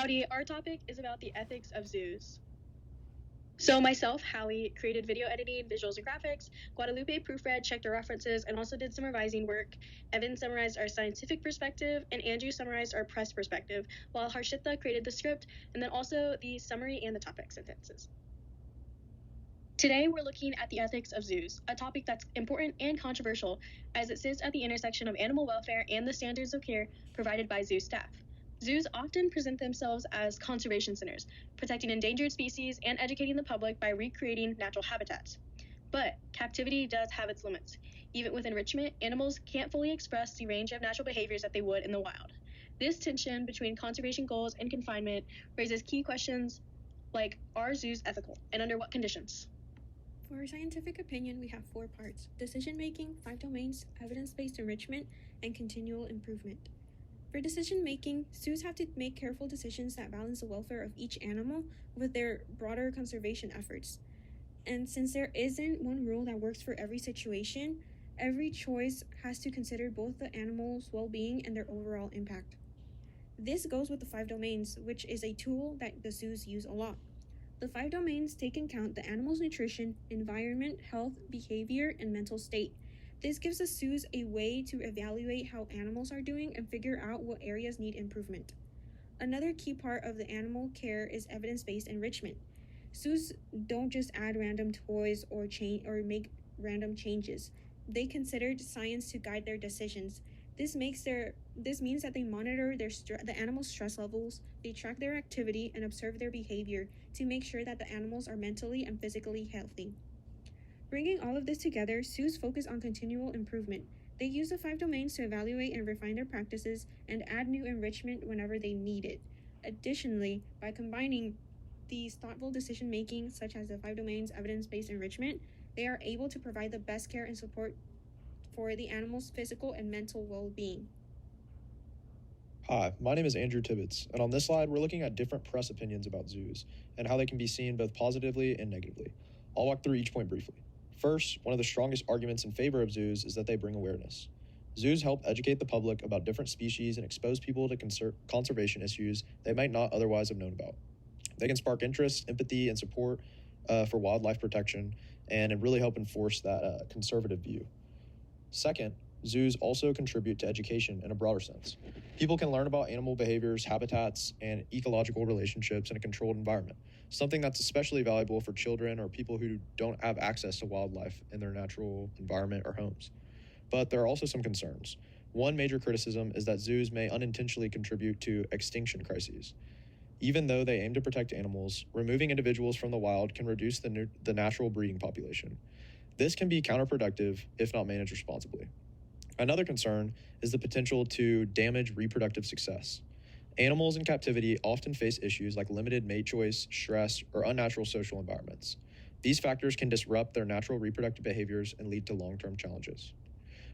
Howdy, our topic is about the ethics of zoos. So myself, Hallie, created video editing, visuals and graphics. Guadalupe proofread, checked our references, and also did some revising work. Evan summarized our scientific perspective, and Andrew summarized our press perspective, while Harshita created the script, and then also the summary and the topic sentences. Today, we're looking at the ethics of zoos, a topic that's important and controversial as it sits at the intersection of animal welfare and the standards of care provided by zoo staff. Zoos often present themselves as conservation centers, protecting endangered species and educating the public by recreating natural habitats. But captivity does have its limits. Even with enrichment, animals can't fully express the range of natural behaviors that they would in the wild. This tension between conservation goals and confinement raises key questions like, are zoos ethical, and under what conditions? For our scientific opinion, we have 4 parts: decision-making, 5 domains, evidence-based enrichment, and continual improvement. For decision-making, zoos have to make careful decisions that balance the welfare of each animal with their broader conservation efforts. And since there isn't one rule that works for every situation, every choice has to consider both the animal's well-being and their overall impact. This goes with the 5 domains, which is a tool that the zoos use a lot. The 5 domains take into account the animal's nutrition, environment, health, behavior, and mental state. This gives the zoos a way to evaluate how animals are doing and figure out what areas need improvement. Another key part of the animal care is evidence-based enrichment. Zoos don't just add random toys or make random changes. They consider science to guide their decisions. This means that they monitor the animal's stress levels, they track their activity, and observe their behavior to make sure that the animals are mentally and physically healthy. Bringing all of this together, zoos focus on continual improvement. They use the 5 domains to evaluate and refine their practices and add new enrichment whenever they need it. Additionally, by combining these thoughtful decision-making, such as the 5 domains, evidence-based enrichment, they are able to provide the best care and support for the animal's physical and mental well-being. Hi, my name is Andrew Tibbetts, and on this slide, we're looking at different press opinions about zoos and how they can be seen both positively and negatively. I'll walk through each point briefly. First, one of the strongest arguments in favor of zoos is that they bring awareness. Zoos help educate the public about different species and expose people to conservation issues they might not otherwise have known about. They can spark interest, empathy, and support for wildlife protection, and it really help enforce that conservative view. Second, zoos also contribute to education in a broader sense. People can learn about animal behaviors, habitats, and ecological relationships in a controlled environment, something that's especially valuable for children or people who don't have access to wildlife in their natural environment or homes. But there are also some concerns. One major criticism is that zoos may unintentionally contribute to extinction crises. Even though they aim to protect animals, removing individuals from the wild can reduce the natural breeding population. This can be counterproductive if not managed responsibly. Another concern is the potential to damage reproductive success. Animals in captivity often face issues like limited mate choice, stress, or unnatural social environments. These factors can disrupt their natural reproductive behaviors and lead to long-term challenges.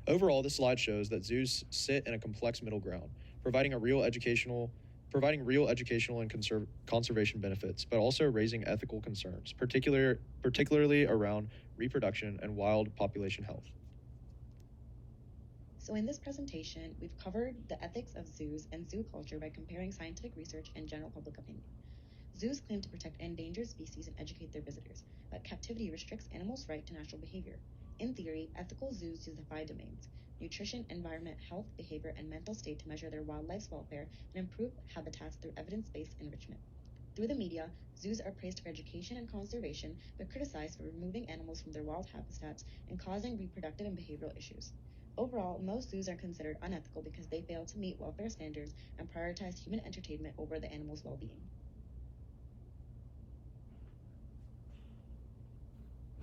Overall, this slide shows that zoos sit in a complex middle ground, providing real educational and conservation benefits, but also raising ethical concerns, particularly around reproduction and wild population health. So in this presentation, we've covered the ethics of zoos and zoo culture by comparing scientific research and general public opinion. Zoos claim to protect endangered species and educate their visitors, but captivity restricts animals' right to natural behavior. In theory, ethical zoos use the 5 domains: nutrition, environment, health, behavior, and mental state to measure their wildlife's welfare and improve habitats through evidence-based enrichment. Through the media, zoos are praised for education and conservation, but criticized for removing animals from their wild habitats and causing reproductive and behavioral issues. Overall, most zoos are considered unethical because they fail to meet welfare standards and prioritize human entertainment over the animal's well-being.